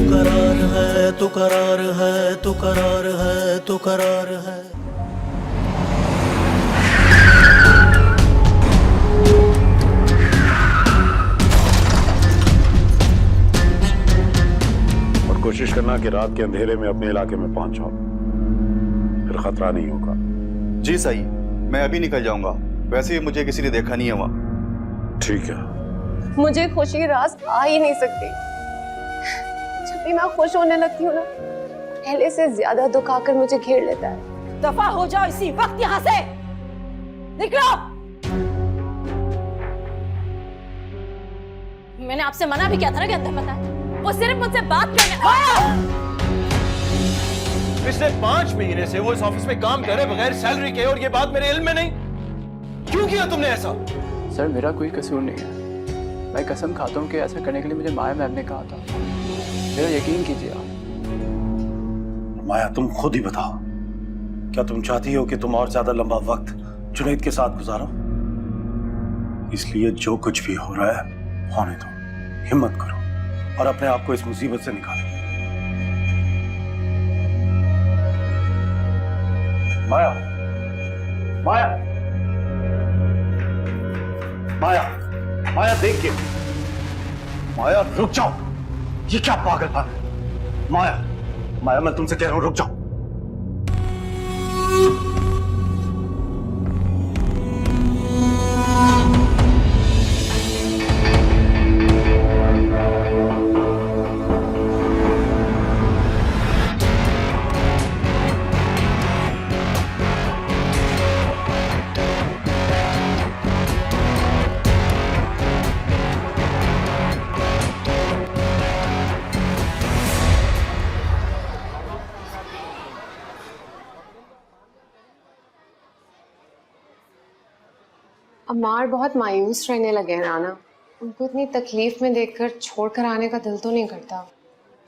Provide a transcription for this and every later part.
करार है, तू करार है, तू करार है, तू करार है। और कोशिश करना कि रात के अंधेरे में अपने इलाके में पहुंच जाओ, फिर खतरा नहीं होगा। जी सही, मैं अभी निकल जाऊंगा। वैसे भी मुझे किसी ने देखा नहीं है वहाँ। ठीक है। मुझे खुशी रास आ ही नहीं सकती। जब भी मैं खुश होने लगती हूँ ना, पहले से ज्यादा दुख आकर मुझे घेर लेता है। दफा हो जाओ इसी वक्त यहाँ से, निकलो। मैंने आपसे मना भी किया था ना कि अंदर मत आए। वो सिर्फ मुझसे बात करने। पिछले 5 महीने से वो इस ऑफिस में काम करे बगैर सैलरी के, और ये बात मेरे इल्म में नहीं। क्यों किया तुमने ऐसा? सर मेरा कोई कसूर नहीं है। मैं कसम खाता हूँ कि ऐसा करने के लिए मुझे माया मैम ने कहा था। मेरा यकीन कीजिए आप। माया तुम खुद ही बताओ, क्या तुम चाहती हो कि तुम और ज्यादा लंबा वक्त जुनैद के साथ गुजारो? इसलिए जो कुछ भी हो रहा है होने दो, हिम्मत करो और अपने आप को इस मुसीबत से निकालो। माया, माया, माया, माया देख के। माया रुक जाओ, ये क्या पागलपन है? माया, माया मैं तुमसे कह रहा हूं रुक जाओ। अम्मार बहुत मायूस रहने लगे हैं राना। उनको इतनी तकलीफ में देखकर छोड़कर आने का दिल तो नहीं करता,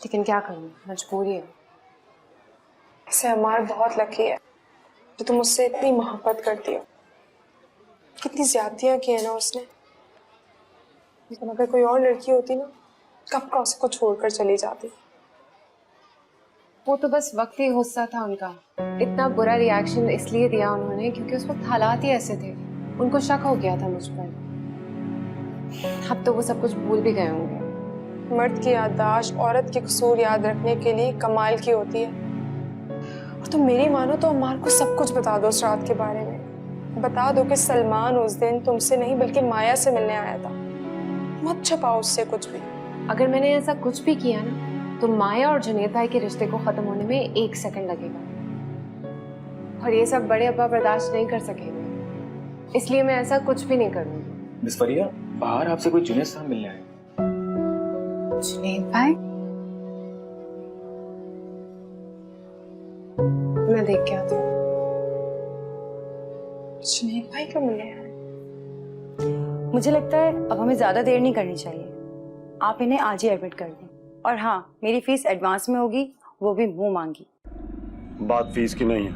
लेकिन क्या करूं, मजबूरी है। ऐसे अम्मार बहुत लकी है जो तुम उससे इतनी मोहब्बत करती हो। कितनी ज्यादतियां की है ना उसने। लेकिन अगर कोई और लड़की होती ना, कब का उसको छोड़कर चली जाती। वो तो बस वक्त ही गुस्सा था उनका। इतना बुरा रिएक्शन इसलिए दिया उन्होंने क्योंकि उस वक्त हालात ही ऐसे थे। उनको शक हो गया था मुझ पर। अब तो वो सब कुछ भूल भी गए होंगे। मर्द की याददाश्त औरत के कसूर याद रखने के लिए कमाल की होती है। और तुम मेरी मानो तो अम्मार को सब कुछ बता दो उस रात के बारे में। बता दो कि सलमान उस दिन तुमसे नहीं बल्कि माया से मिलने आया था। मत छुपाओ उससे कुछ भी। अगर मैंने ऐसा कुछ भी किया ना, तो माया और जुनैद भाई के रिश्ते को खत्म होने में 1 सेकंड लगेगा। और ये सब बड़े अब्बा बर्दाश्त नहीं कर सकेंगे, इसलिए मैं ऐसा कुछ भी नहीं करूंगी। मिस फरिया, बाहर आपसे कोई जुनैद साहब मिलने आए। जुनैद भाई? मैं देख के आती हूँ। जुनैद भाई क्यों मिले हैं? मुझे लगता है अब हमें ज्यादा देर नहीं करनी चाहिए। आप इन्हें आज ही एडमिट कर दें। और हाँ, मेरी फीस एडवांस में होगी, वो भी मुंह मांगी। बात फीस की नहीं है,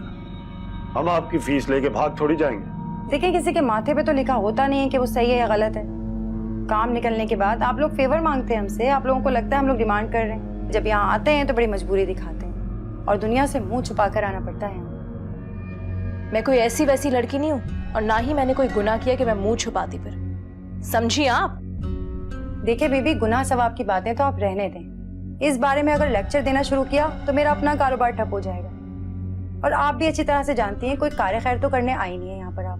हम आपकी फीस लेके भाग थोड़ी जाएंगे। देखिए, किसी के माथे पे तो लिखा होता नहीं है कि वो सही है या गलत है। काम निकलने के बाद आप लोग फेवर मांगते हैं हमसे। आप लोगों को लगता है हम लोग डिमांड कर रहे हैं। जब यहाँ आते हैं तो बड़ी मजबूरी दिखाते हैं और दुनिया से मुंह छुपा कर आना पड़ता है। मैं कोई ऐसी वैसी लड़की नहीं हूँ और ना ही मैंने कोई गुनाह किया कि मैं मुंह छुपाती। फिर समझिए आप। देखिए बीबी, गुनाह सवाब की बातें तो आप रहने दें। इस बारे में अगर लेक्चर देना शुरू किया तो मेरा अपना कारोबार ठप हो जाएगा। और आप भी अच्छी तरह से जानती हैं कोई कार्य खैर तो करने आई नहीं है यहाँ पर आप।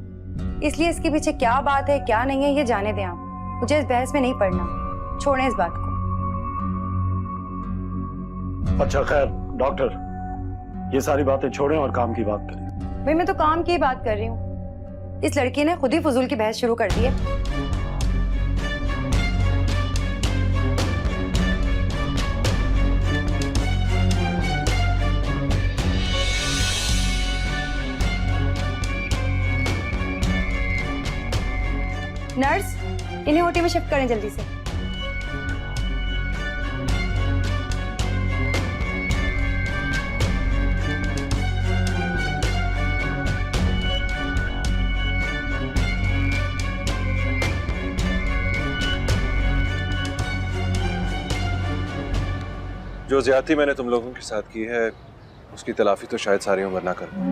इसलिए इसके पीछे क्या बात है क्या नहीं है ये जाने दें आप। मुझे इस बहस में नहीं पड़ना, छोड़ें इस बात को। अच्छा खैर डॉक्टर, ये सारी बातें छोड़ें और काम की बात करें। भाई मैं तो काम की बात कर रही हूँ। इस लड़की ने खुद ही फजूल की बहस शुरू कर दी है। नर्स, इन्हें ओटी में शिफ्ट करें जल्दी से। जो ज्यादती मैंने तुम लोगों के साथ की है उसकी तलाफी तो शायद सारी उम्र ना कर पाऊं,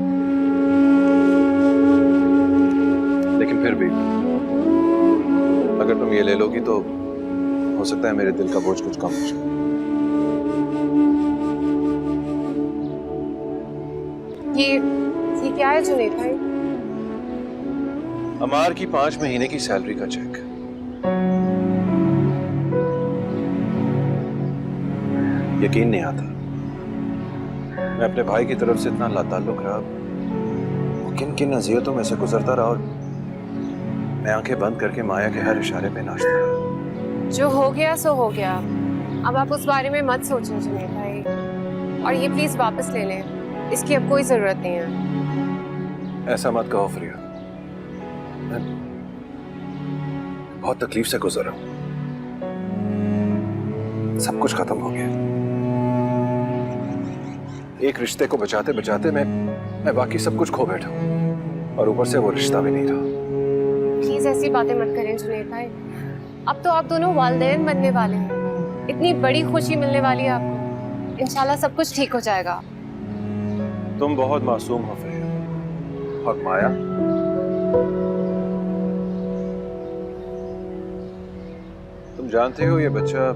लेकिन फिर भी अगर तुम ये ले लोगी तो हो सकता है मेरे दिल का बोझ कुछ कम हो जाए। ये क्या है जुनैद भाई? अमार की 5 महीने की सैलरी का चेक। यकीन नहीं आता मैं अपने भाई की तरफ से इतना लाताल्लुक रहा, वो किन किन अज़ियतों में से गुजरता रहा और मैं आंखें बंद करके माया के हर इशारे पे नाचता रहा। जो हो गया सो हो गया, अब आप उस बारे में मत सोचें जुनैद भाई, और ये प्लीज वापस ले लें, इसकी अब कोई जरूरत नहीं है। ऐसा मत कहो फ्रिया, मैं बहुत तकलीफ से गुजर रहा हूं, सब कुछ खत्म हो गया। एक रिश्ते को बचाते बचाते मैं बाकी सब कुछ खो बैठा हूं और ऊपर से वो रिश्ता भी नहीं रहा। प्लीज ऐसी बातें मत करें जुनैद भाई, अब तो आप दोनों वालिदैन बनने वाले हैं, इतनी बड़ी खुशी मिलने वाली है आपको, इंशाल्लाह सब कुछ ठीक हो जाएगा। तुम बहुत मासूम हो फ्रिया, और माया तुम जानते हो ये बच्चा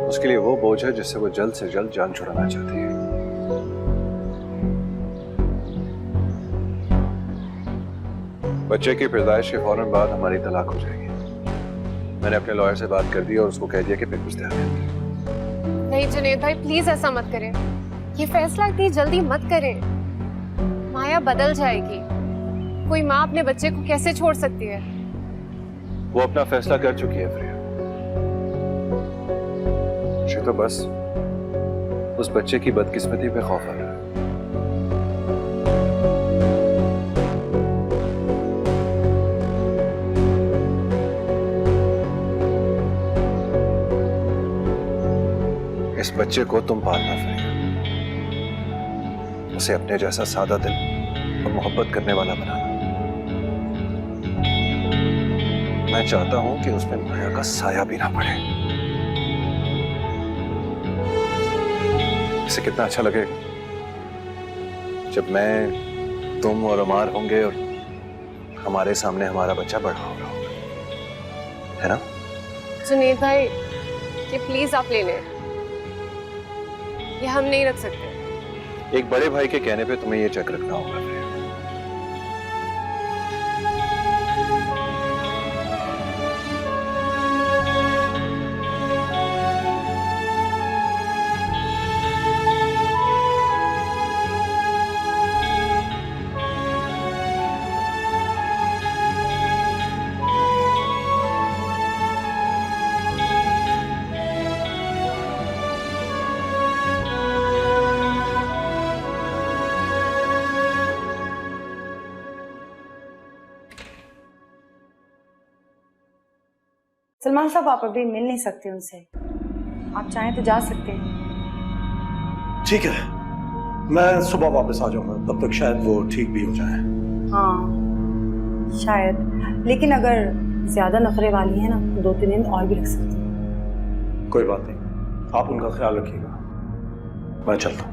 उसके लिए वो बोझ है जिससे वो जल्द से जल्द जान छुड़ाना चाहती है। बच्चे की पैदाइश के फौरन बाद हमारी तलाक हो जाएगी। मैंने अपने लॉयर से बात कर दी और उसको कह दिया कि पेपर्स तैयार कर दे। नहीं जुनैद भाई प्लीज ऐसा मत करें, ये फैसला इतनी जल्दी मत करें, माया बदल जाएगी। कोई माँ अपने बच्चे को कैसे छोड़ सकती है? वो अपना फैसला कर चुकी है फ्रिया, मुझे तो बस उस बच्चे की बदकिस्मती पे खौफ आ रहा है। इस बच्चे को तुम पालना फ्रिया, उसे अपने जैसा सादा दिल और मोहब्बत करने वाला बनाना। मैं चाहता हूं कि उसमें माया का साया भी ना पड़े। इसे कितना अच्छा लगेगा जब मैं, तुम और अमार होंगे और हमारे सामने हमारा बच्चा बड़ा हो रहा होगा, है ना? जुनैद भाई ये प्लीज आप ले लें, ये हम नहीं रख सकते। एक बड़े भाई के कहने पे तुम्हें ये चेक रखना होगा फ्रिया। सलमान साहब आप अभी मिल नहीं सकते उनसे, आप चाहें तो जा सकते हैं। ठीक है, मैं सुबह वापस आ जाऊंगा, तब तक शायद वो ठीक भी हो जाए। हाँ शायद, लेकिन अगर ज्यादा नखरे वाली है ना तो 2-3 दिन और भी रख सकती हैं। कोई बात नहीं, आप उनका ख्याल रखिएगा, मैं चलता हूँ।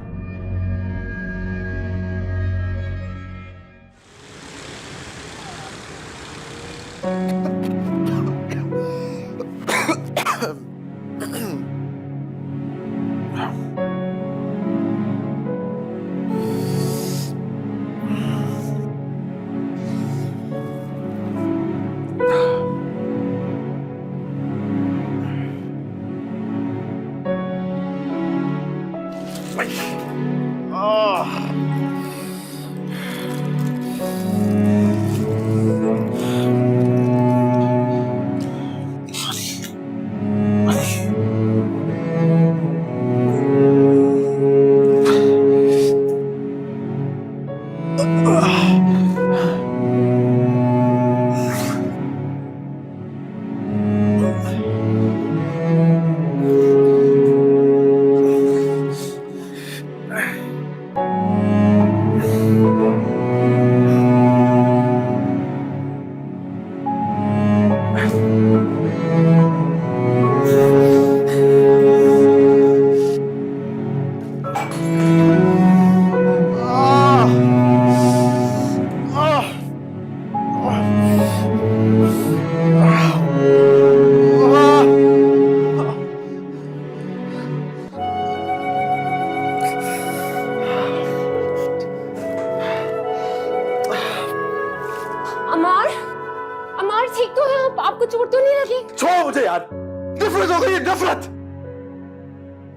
नफरत हो गई है, नफरत।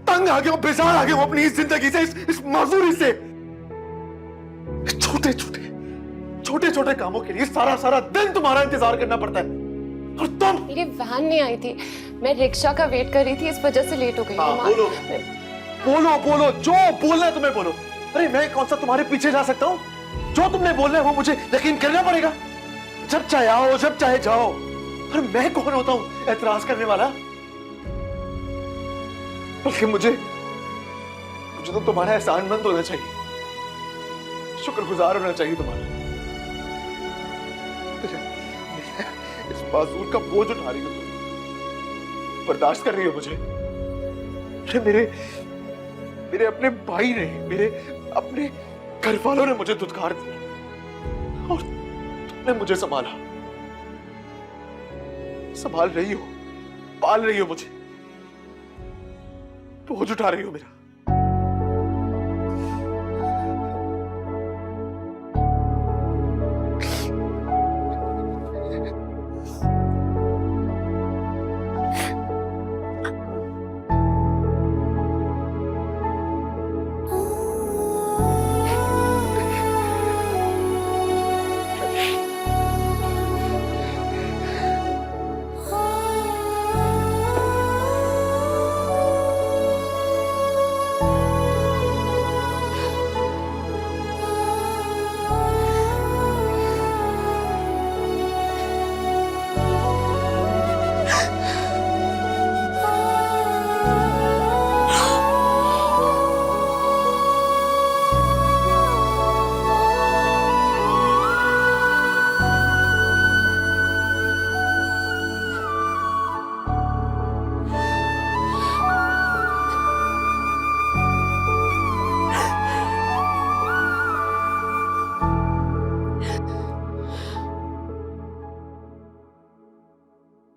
तंग आ गया हूं, बेजार आ गया हूं अपनी इस जिंदगी से, इस मजदूरी से। छोटे छोटे छोटे छोटे कामों के लिए सारा सारा दिन तुम्हारा इंतजार करना पड़ता है। और तुम, मेरी वैन नहीं आई थी, मैं रिक्शा का वेट कर रही थी, इस वजह से लेट हो गई। हाँ, बोलो बोलो बोलो, जो बोलना है तुम्हें बोलो। अरे मैं कौन सा तुम्हारे पीछे जा सकता हूँ? जो तुमने बोलना है वो मुझे यकीन करना पड़ेगा। जब चाहे आओ, जब चाहे जाओ। और मैं कौन होता हूँ एतराज करने वाला? बल्कि मुझे तो तुम्हारा एहसानमंद होना चाहिए, शुक्रगुजार होना चाहिए तुम्हारा। इस बाजूर का बोझ उठा रही हो तुम, बर्दाश्त कर रही हो मुझे। अरे मेरे अपने भाई ने, मेरे अपने घर वालों ने मुझे दुत्कार दिया और तुमने मुझे संभाला। संभाल रही हो, पाल रही हो मुझे, बोझ उठा रही हो मेरा।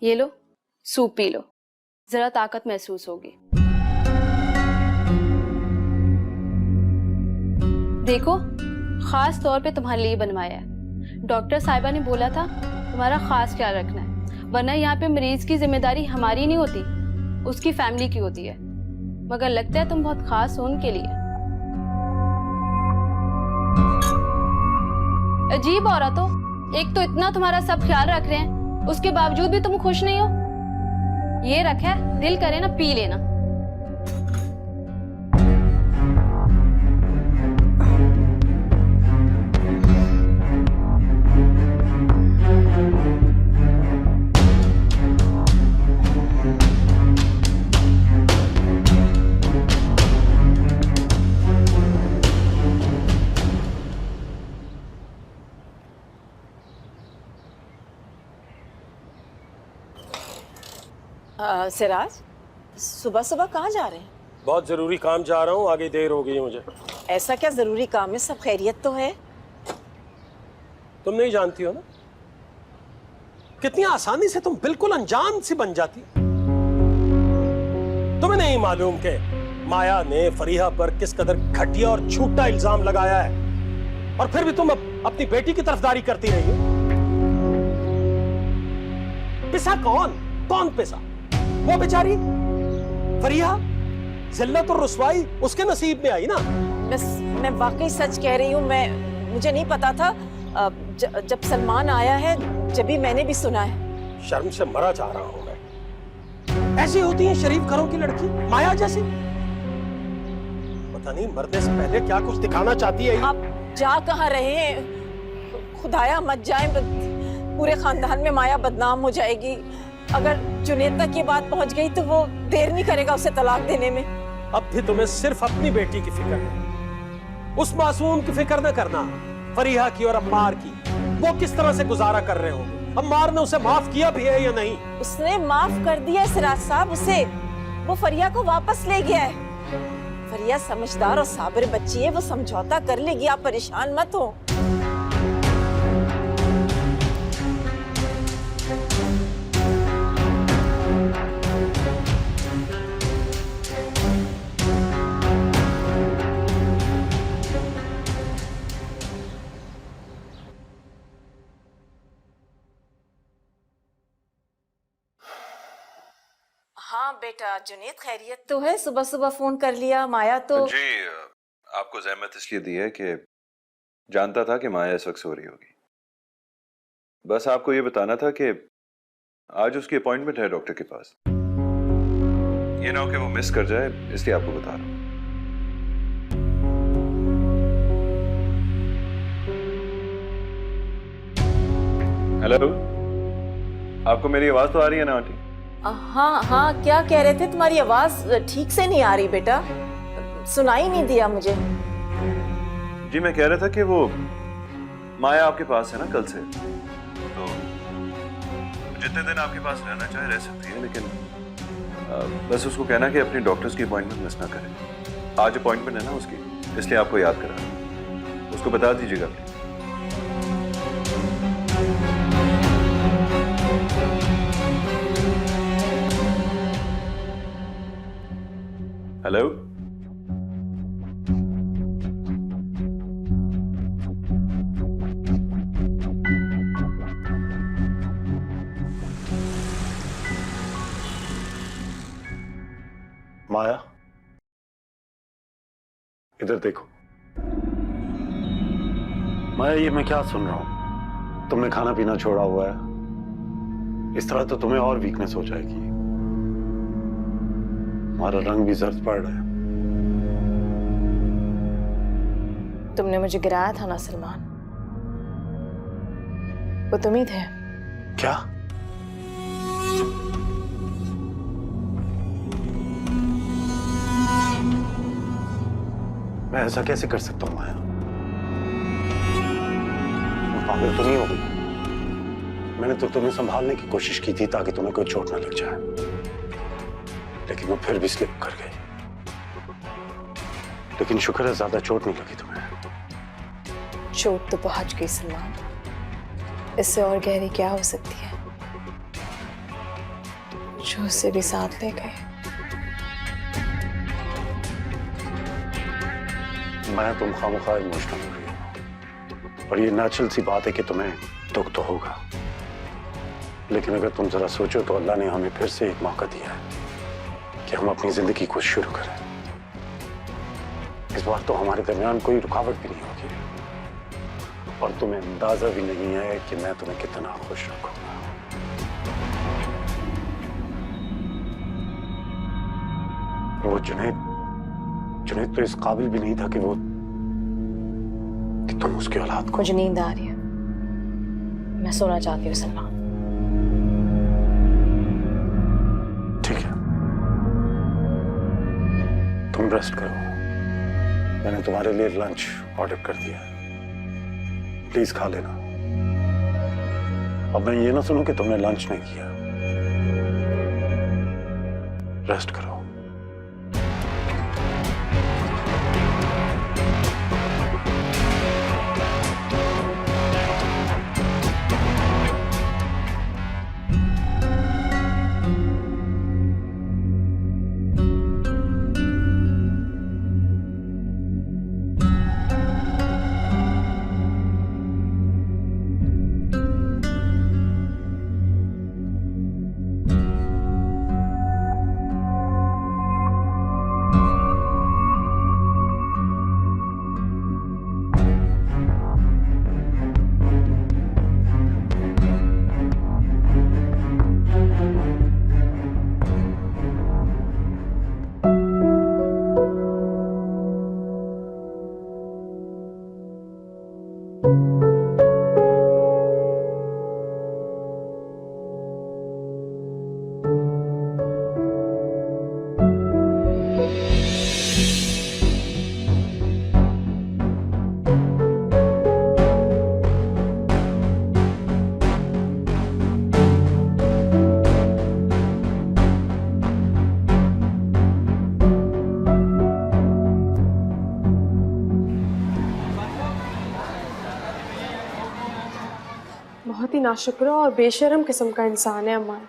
ये लो, सूप पी लो, जरा ताकत महसूस होगी। देखो, खास तौर पे तुम्हारे लिए बनवाया है। डॉक्टर साहिबा ने बोला था तुम्हारा खास ख्याल रखना है, वरना यहाँ पे मरीज की जिम्मेदारी हमारी नहीं होती, उसकी फैमिली की होती है। मगर लगता है तुम बहुत खास हो उनके लिए। अजीब औरत हो, एक तो इतना तुम्हारा सब ख्याल रख रहे हैं, उसके बावजूद भी तुम खुश नहीं हो। ये रखा है, दिल करे ना पी लेना। सिराज, सुबह सुबह कहाँ जा रहे हैं? बहुत जरूरी काम जा रहा हूँ, आगे देर हो गई है मुझे। ऐसा क्या जरूरी काम है? सब खैरियत तो है? तुम नहीं जानती हो ना, कितनी आसानी से तुम बिल्कुल अनजान सी बन जाती। तुम्हें नहीं मालूम कि माया ने फरीहा पर किस कदर घटिया और झूठा इल्जाम लगाया है, और फिर भी तुम अपनी बेटी की तरफदारी करती रही हो। पिसा कौन पिसा? वो बेचारी फरीहा। जिल्लत और रुसवाई उसके नसीब में आई ना। मैं वाकई सच कह रही हूँ। मुझे नहीं पता था। जब सलमान आया है, जब भी मैंने भी सुना है। शर्म से मरा जा रहा हूं मैं। ऐसी होती है शरीफ घरों की लड़की, माया जैसी। पता नहीं मरने से पहले क्या कुछ दिखाना चाहती है। आप जा कहाँ रहे हैं? खुदाया मत जाए, पूरे खानदान में माया बदनाम हो जाएगी। अगर जुनैद तक ये बात पहुंच गई तो वो देर नहीं करेगा उसे तलाक देने में। अब भी तुम्हें सिर्फ अपनी बेटी की फिक्र है, उस मासूम की फिक्र न करना। फरीहा की और अम्मार की, वो किस तरह से गुजारा कर रहे हो। अम्मार ने उसे माफ किया भी है या नहीं? उसने माफ कर दिया सिराज साहब उसे। वो फरिया को वापस ले गया है। फरिया समझदार और साबिर बच्ची है, वो समझौता कर लेगी, आप परेशान मत हो। बेटा, जुनेद खैरियत तो है? सुबह सुबह फोन कर लिया। माया तो जी आपको ज़हमत इसलिए दी है कि जानता था कि माया इस वक्त सो रही होगी। बस आपको ये बताना था कि आज उसकी अपॉइंटमेंट है डॉक्टर के पास। ये ना हो कि वो मिस कर जाए, इसलिए आपको बता रहा हूँ। हेलो, आपको मेरी आवाज तो आ रही है ना आंटी? हाँ हाँ, क्या कह रहे थे? तुम्हारी आवाज ठीक से नहीं आ रही बेटा, सुनाई नहीं दिया मुझे। जी मैं कह रहा था कि वो माया आपके पास है ना कल से, तो जितने दिन आपके पास रहना चाहे रह सकती है, लेकिन बस उसको कहना कि अपनी डॉक्टर्स की अपॉइंटमेंट मिस ना करे। आज अपॉइंटमेंट है ना उसकी, इसलिए आपको याद करा। उसको बता दीजिएगा प्लीज। हेलो, माया, इधर देखो। माया, ये मैं क्या सुन रहा हूं? तुमने खाना पीना छोड़ा हुआ है। इस तरह तो तुम्हें और वीकनेस हो जाएगी। हमारा रंग भी जर्द पड़ रहा है। तुमने मुझे गिराया था ना सलमान, वो तुम ही थे। क्या? मैं ऐसा कैसे कर सकता हूं माया? तुम पागल तो नहीं हो गई? मैंने तो तुम्हें संभालने की कोशिश की थी ताकि तुम्हें कोई चोट ना लग जाए, लेकिन वो फिर भी स्लिप कर गई। लेकिन शुक्र है ज्यादा चोट नहीं लगी तुम्हें। चोट तो पहुंच गई सलमान, इससे और गहरी क्या हो सकती है? जो उससे भी साथ ले गए। मैं तुम खामखा इमोशनल हो रही हो, और ये नेचुरल सी बात है कि तुम्हें दुख तो होगा, लेकिन अगर तुम जरा सोचो तो अल्लाह ने हमें फिर से एक मौका दिया है कि हम अपनी जिंदगी को शुरू करें। इस बार तो हमारे दरमियान कोई रुकावट भी नहीं होगी, और तुम्हें अंदाजा भी नहीं है कि मैं तुम्हें कितना खुश रखूंगा। वो जुनैद तो इस काबिल भी नहीं था कि तुम उसकी औलाद को। मुझे नींद आ रही है, मैं सोना चाहती हूँ सलमान। ठीक है, तुम रेस्ट करो। मैंने तुम्हारे लिए लंच ऑर्डर कर दिया है, प्लीज खा लेना। अब मैं ये ना सुनूं कि तुमने लंच नहीं किया। रेस्ट करो। बहुत ही नाशुक्र और बेशर्म किस्म का इंसान है अम्मार।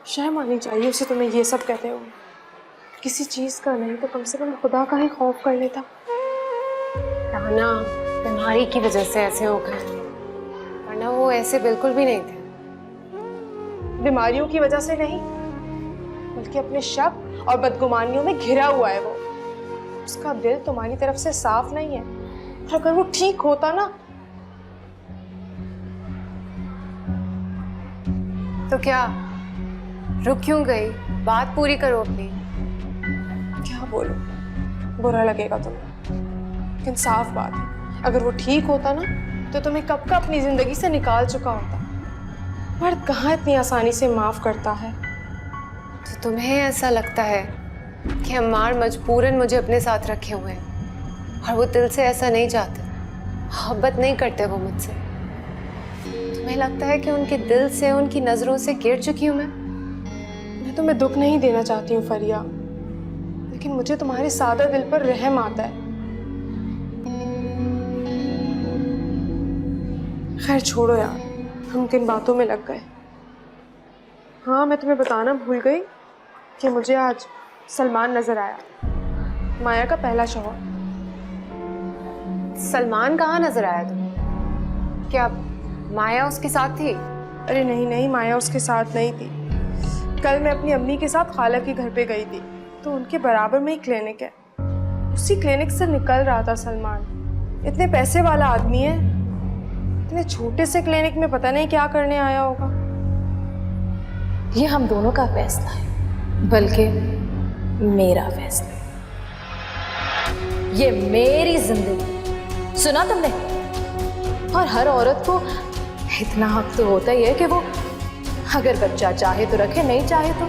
शर्म आनी चाहिए उसे तुम्हें ये सब कहते हो। किसी चीज़ का नहीं तो कम से कम खुदा का ही खौफ कर लेता। ताना तुम्हारी की वजह से ऐसे हो गए, वरना वो ऐसे बिल्कुल भी नहीं थे। बीमारियों की वजह से नहीं, बल्कि अपने शक और बदगुमानियों में घिरा हुआ है वो। उसका दिल तुम्हारी तरफ से साफ नहीं है। और अगर वो ठीक होता ना तो क्या रुक क्यों गई? बात पूरी करो अपनी। क्या बोलूं, बुरा लगेगा तुम्हें, लेकिन साफ बात है, अगर वो ठीक होता ना तो तुम्हें कब का अपनी जिंदगी से निकाल चुका होता। मर्द कहाँ इतनी आसानी से माफ करता है। तो तुम्हें ऐसा लगता है कि अम्मार मजबूरन मुझे अपने साथ रखे हुए हैं और वो दिल से ऐसा नहीं चाहते, मोहब्बत नहीं करते वो मुझसे? तुम्हें लगता है कि उनके दिल से, उनकी नजरों से गिर चुकी हूं मैं तुम्हें दुख नहीं देना चाहती हूँ फरिया, लेकिन मुझे तुम्हारे सादा दिल पर रहम आता है। खैर छोड़ो यार, हम किन बातों में लग गए। हाँ, मैं तुम्हें बताना भूल गई कि मुझे आज सलमान नजर आया, माया का पहला शौहर। सलमान कहाँ नजर आया तुम्हें? क्या माया उसके साथ थी? अरे नहीं नहीं, माया उसके साथ नहीं थी। कल मैं अपनी अम्मी के साथ खाला के घर पे गई थी, तो उनके बराबर में ही क्लिनिक है। उसी क्लिनिक से निकल रहा था सलमान। इतने पैसे वाला आदमी है, इतने छोटे से क्लिनिक में पता नहीं क्या करने आया होगा। ये हम दोनों का फैसला है, बल्कि मेरा फैसला। ये मेरी जिंदगी, सुना तुमने? और हर औरत को इतना हक तो होता ही है कि वो अगर बच्चा चाहे तो रखे, नहीं चाहे तो।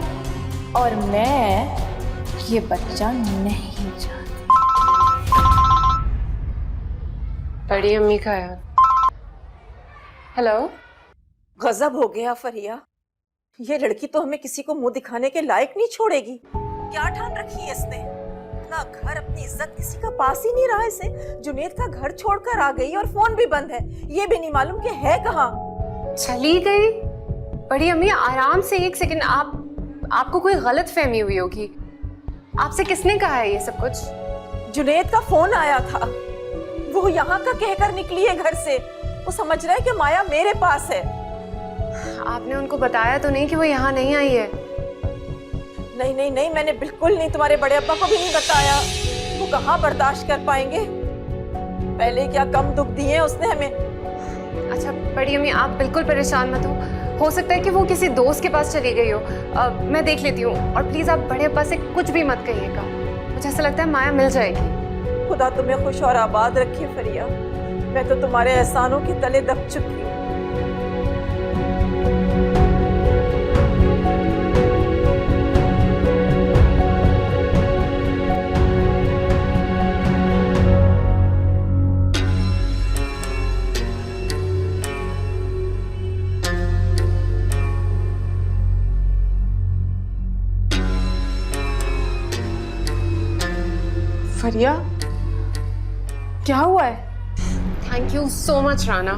और मैं ये बच्चा नहीं चाहती। बड़ी अम्मी का यार। हेलो। गजब हो गया फरिया, ये लड़की तो हमें किसी को मुंह दिखाने के लायक नहीं छोड़ेगी। क्या ठान रखी है इसने? अपना घर, अपनी इज्जत किसी का पास ही नहीं रहा इसे। जुनेद का घर छोड़कर आ गई और फोन भी बंद है, ये भी नहीं मालूम कि है कहाँ। चली गई? बड़ी अम्मी आराम से, एक सेकंड। आपको कोई गलत फहमी हुई होगी। आपसे किसने कहा है ये सब कुछ? जुनेद का फोन आया था, वो यहाँ का कहकर निकली है घर से। वो समझ रहा है कि माया मेरे पास है। आपने उनको बताया तो नहीं कि वो यहाँ नहीं आई है? नहीं नहीं नहीं, मैंने बिल्कुल नहीं, तुम्हारे बड़े अब्बा को भी नहीं बताया। वो कहाँ बर्दाश्त कर पाएंगे? पहले क्या कम दुख दिए उसने हमें। अच्छा बड़ी अम्मी, आप बिल्कुल परेशान मत हो सकता है कि वो किसी दोस्त के पास चली गई हो। मैं देख लेती हूँ। और प्लीज आप बड़े अब्बा से कुछ भी मत कहिएगा। मुझे ऐसा लगता है माया मिल जाएगी। खुदा तुम्हें खुश और आबाद रखे फरिया, मैं तो तुम्हारे एहसानों के तले दब चुकी हूँ। फरिया, क्या हुआ है? Thank you so much Rana.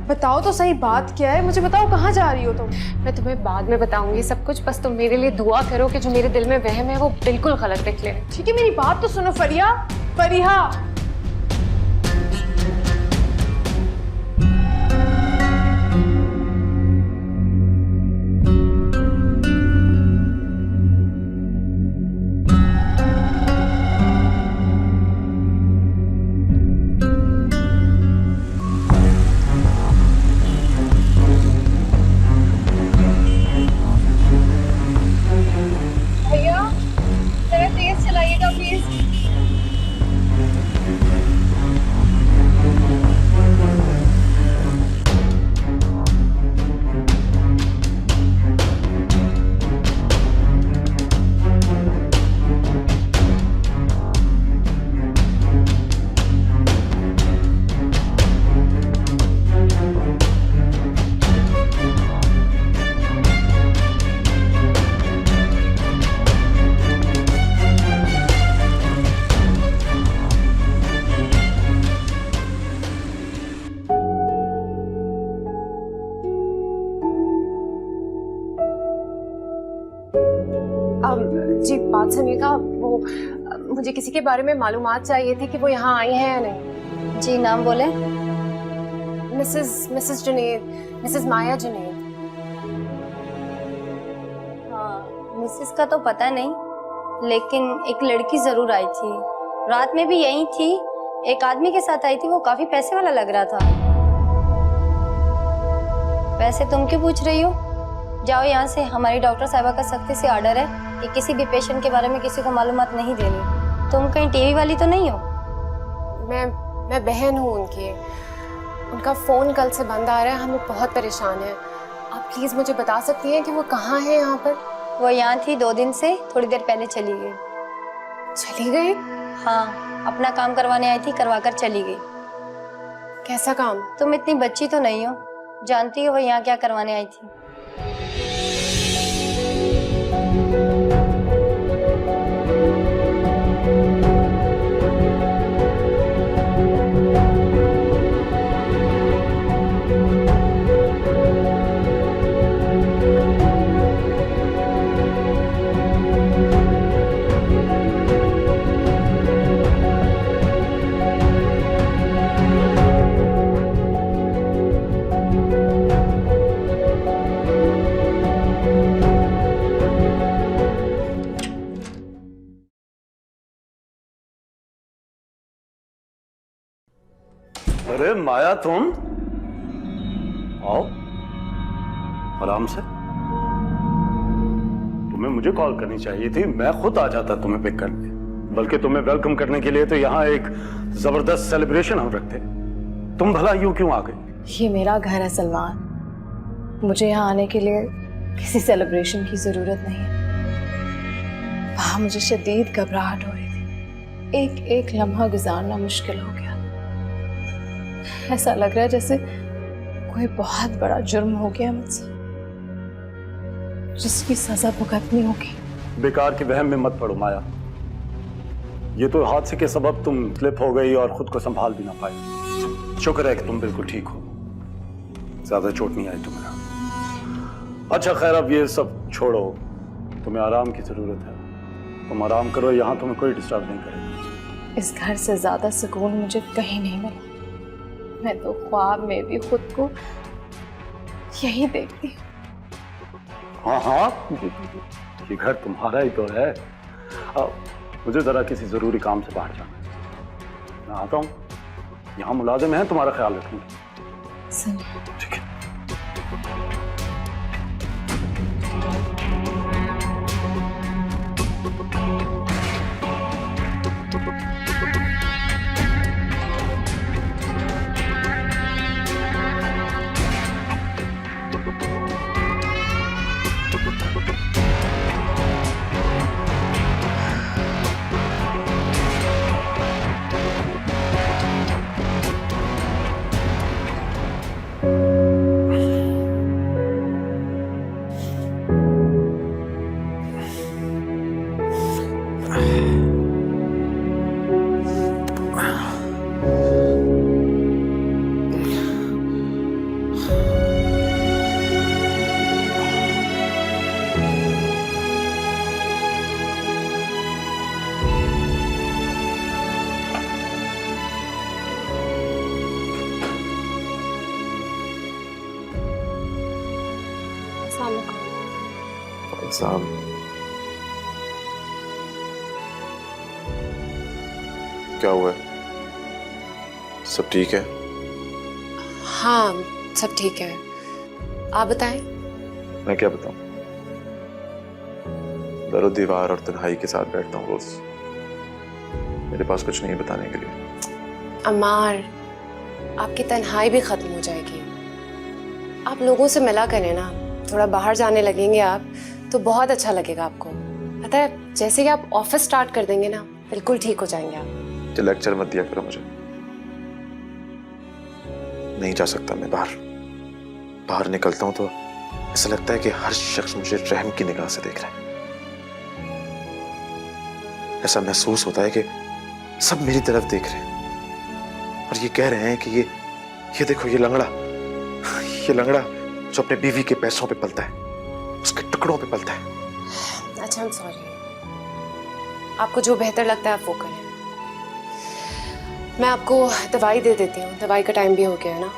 बताओ तो सही, बात क्या है? मुझे बताओ, कहाँ जा रही हो तुम? मैं तुम्हें बाद में बताऊंगी सब कुछ, बस तुम मेरे लिए दुआ करो कि जो मेरे दिल में वहम है वो बिल्कुल गलत निकले। ठीक है, मेरी बात तो सुनो फरिया। फरिया, जी बात सुनिएगा, वो मुझे किसी के बारे में मालूमात चाहिए थी कि वो यहाँ आई हैं या नहीं। जी, नाम बोले? मिसेस जुनैद, मिसेस माया जुनैद। हाँ, मिसेस का तो पता नहीं, लेकिन एक लड़की जरूर आई थी। रात में भी यही थी, एक आदमी के साथ आई थी, वो काफी पैसे वाला लग रहा था। वैसे तुम क्यों पूछ रही हो? जाओ यहाँ से। हमारी डॉक्टर साहिबा का सख्ती से ऑर्डर है कि किसी भी पेशेंट के बारे में किसी को मालूमात नहीं देनी। तुम कहीं टीवी वाली तो नहीं हो? मैं बहन हूँ उनकी। उनका फ़ोन कल से बंद आ रहा है, हम लोग बहुत परेशान हैं। आप प्लीज़ मुझे बता सकती हैं कि वो कहाँ है यहाँ पर? वो यहाँ थी 2 दिन से, थोड़ी देर पहले चली गई। चली गई? हाँ, अपना काम करवाने आई थी, करवा कर चली गई। कैसा काम? तुम इतनी बच्ची तो नहीं हो, जानती हो वो यहाँ क्या करवाने आई थी। अरे माया, तुम आओ आराम से। तुम्हें मुझे कॉल करनी चाहिए थी, मैं खुद आ जाता तुम्हें पिक करने। बल्कि तुम्हें वेलकम करने के लिए तो यहाँ एक जबरदस्त सेलिब्रेशन हम रखते। तुम भला यूं क्यों आ गई? ये मेरा घर है सलमान, मुझे यहाँ आने के लिए किसी सेलिब्रेशन की जरूरत नहीं है। वहाँ मुझे शदीद घबराहट हो रही थी, एक एक लम्हा गुजारना मुश्किल हो गया। ऐसा लग रहा है जैसे कोई बहुत बड़ा जुर्म हो गया मुझसे, जिसकी सजा भुगतनी होगी। बेकार की वहम में मत पड़ो माया। ये तो हादसे के सबब तुम स्लिप हो गई और खुद को संभाल भी ना पाई। शुक्र है कि तुम बिल्कुल ठीक हो, ज्यादा चोट नहीं आई तुम्हें। अच्छा खैर, अब ये सब छोड़ो, तुम्हें आराम की जरूरत है। तुम आराम करो, यहाँ तुम्हें कोई डिस्टर्ब नहीं करेगा। इस घर से ज्यादा सुकून मुझे कहीं नहीं मिला। मैं तो ख्वाब में भी खुद को यही देखती हूँ। हाँ हाँ, ये घर तुम्हारा ही तो है। मुझे जरा किसी जरूरी काम से बाहर जाना है, मैं आता हूँ। यहाँ मुलाजिम है, तुम्हारा ख्याल रखूंगी। सुनिए, ठीक है। साहब, क्या हुआ है? सब ठीक है? हाँ, सब ठीक है। आप बताएं। मैं क्या बताऊं? दरो दीवार और तन्हाई के साथ बैठता हूँ रोज। मेरे पास कुछ नहीं बताने के लिए। अम्मार, आपकी तन्हाई भी खत्म हो जाएगी। आप लोगों से मिला करें ना, थोड़ा बाहर जाने लगेंगे आप तो बहुत अच्छा लगेगा आपको। पता है, जैसे कि आप ऑफिस स्टार्ट कर देंगे ना, बिल्कुल ठीक हो जाएंगे आप। तो लेक्चर मत दिया करो मुझे। नहीं जा सकता मैं बाहर। बाहर निकलता हूं तो ऐसा लगता है कि हर शख्स मुझे रहम की निगाह से देख रहा है। ऐसा महसूस होता है कि सब मेरी तरफ देख रहे हैं और ये कह रहे हैं कि ये देखो, ये लंगड़ा जो अपने बीवी के पैसों पे पलता है, उसके टुकड़ों पे पलता है। अच्छा, I'm sorry। आपको जो बेहतर लगता है आप वो करें। मैं आपको दवाई दे देती हूँ, दवाई का टाइम भी हो गया है ना।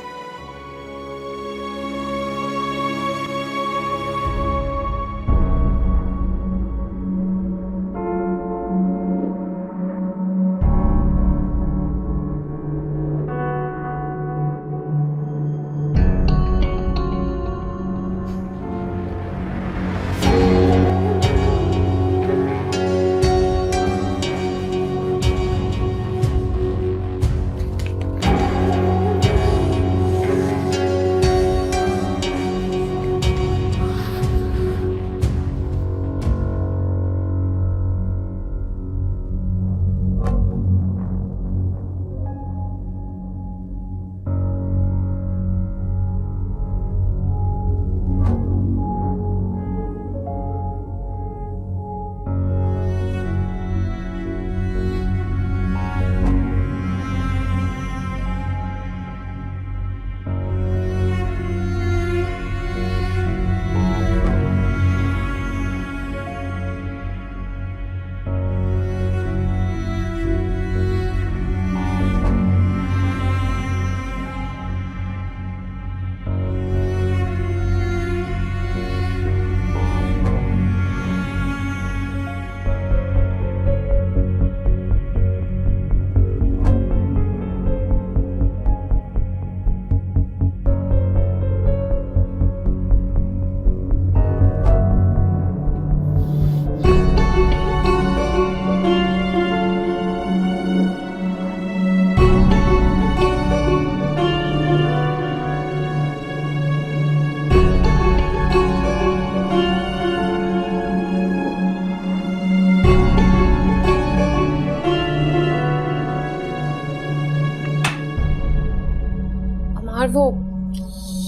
वो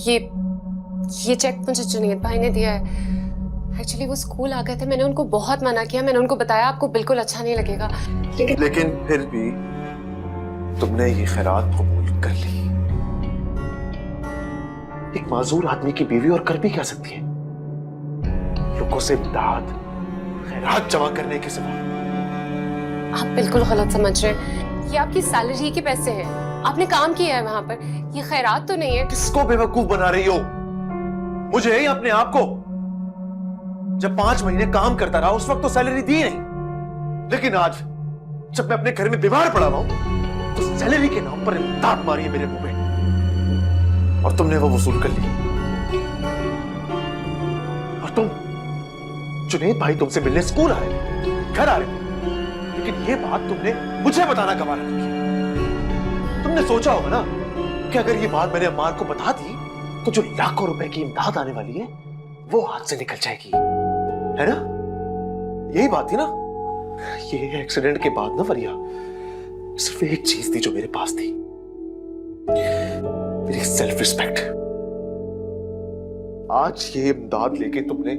ये चेक मुझे जुनेद भाई ने दिया है। एक्चुअली वो स्कूल आ गए थे, मैंने उनको बहुत मना किया, मैंने उनको बताया आपको बिल्कुल अच्छा नहीं लगेगा, लेकिन फिर भी तुमने ये खैरात कबूल कर ली। एक माजूर आदमी की बीवी और कर भी क्या सकती है? लोगों से दाद खैरात जमा करने के सिवा। आप बिल्कुल गलत समझ रहे हैं, ये आपकी सैलरी के पैसे हैं, आपने काम किया है वहां पर, ये खैरात तो नहीं है। किसको बेवकूफ बना रही हो? मुझे या अपने आप को? जब 5 महीने काम करता रहा उस वक्त तो सैलरी दी नहीं, लेकिन आज जब मैं अपने घर में बीमार पड़ा हुआ हूं तो सैलरी के नाम पर दांत मारी है मेरे मुंह में, और तुमने वो वसूल कर ली। और तुम, जुनेद भाई तुमसे मिलने स्कूल आ रहे, घर आ रहे, लेकिन ये बात तुमने मुझे बताना गवारा नहीं किया। तुमने सोचा होगा ना कि अगर ये बात मैंने अम्मार को बता दी तो जो लाखों रुपए की इमदाद आने वाली है वो हाथ से निकल जाएगी, है ना? यही बात थी ना? ये एक्सीडेंट के बाद ना फरिया, सिर्फ एक चीज थी जो मेरे पास थी, मेरी सेल्फ रिस्पेक्ट। आज ये इमदाद लेके तुमने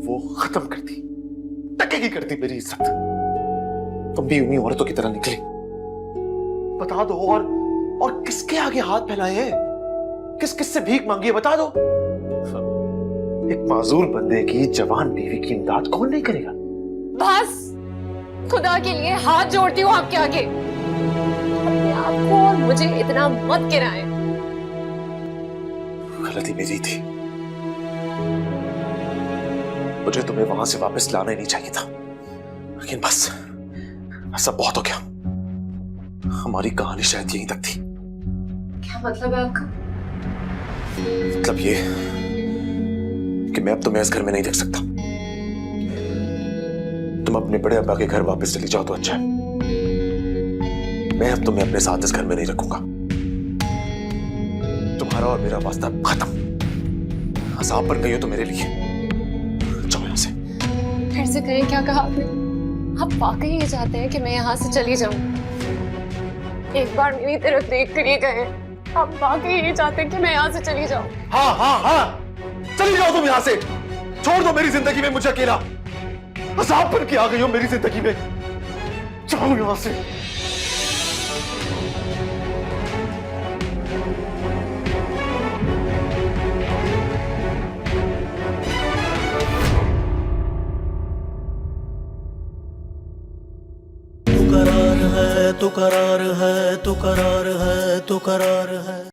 वो खत्म कर दी, टके की कर दी मेरी इज्जत। तुम भी उन्हीं औरतों की तरह निकले। बता दो, और किसके आगे हाथ फैलाए हैं? किस किस से भीख मांगी है बता दो। एक माजूर बंदे की जवान बीवी की इमदाद कौन नहीं करेगा? बस, खुदा के लिए हाथ जोड़ती हूँ आपके आगे, अपने आप को और मुझे इतना मत गिराएं। गलती मेरी थी, मुझे तुम्हें वहां से वापस लाना ही नहीं चाहिए था, लेकिन बस ऐसा बहुत हो गया। हमारी कहानी शायद यहीं तक थी। क्या मतलब है आपका? मतलब ये कि मैं अब तुम्हें इस घर में नहीं देख सकता। तुम अपने बड़े अब्बा के घर वापस चली जाओ तो अच्छा है। मैं अब तुम्हें अपने साथ इस घर में नहीं रखूंगा। तुम्हारा और मेरा वास्ता खत्म। अज़ाब पर गई हो तो मेरे लिए। जाओ यहां से। फिर से कहें, क्या कहा आपने? आप वाकई ये चाहते हैं कि मैं यहाँ से चली जाऊं? एक बार मेरी तरफ देख कर ये कहें, आप वाकई ये चाहते हैं कि मैं यहाँ से चली जाऊं? हाँ हाँ हाँ, चली जाओ तुम यहाँ से। छोड़ दो मेरी जिंदगी में मुझे अकेला। अज़ाब बन के आ गई हो मेरी जिंदगी में। जाओ यहाँ से। तू करार है, तू करार है, तू करार है, तू करार है।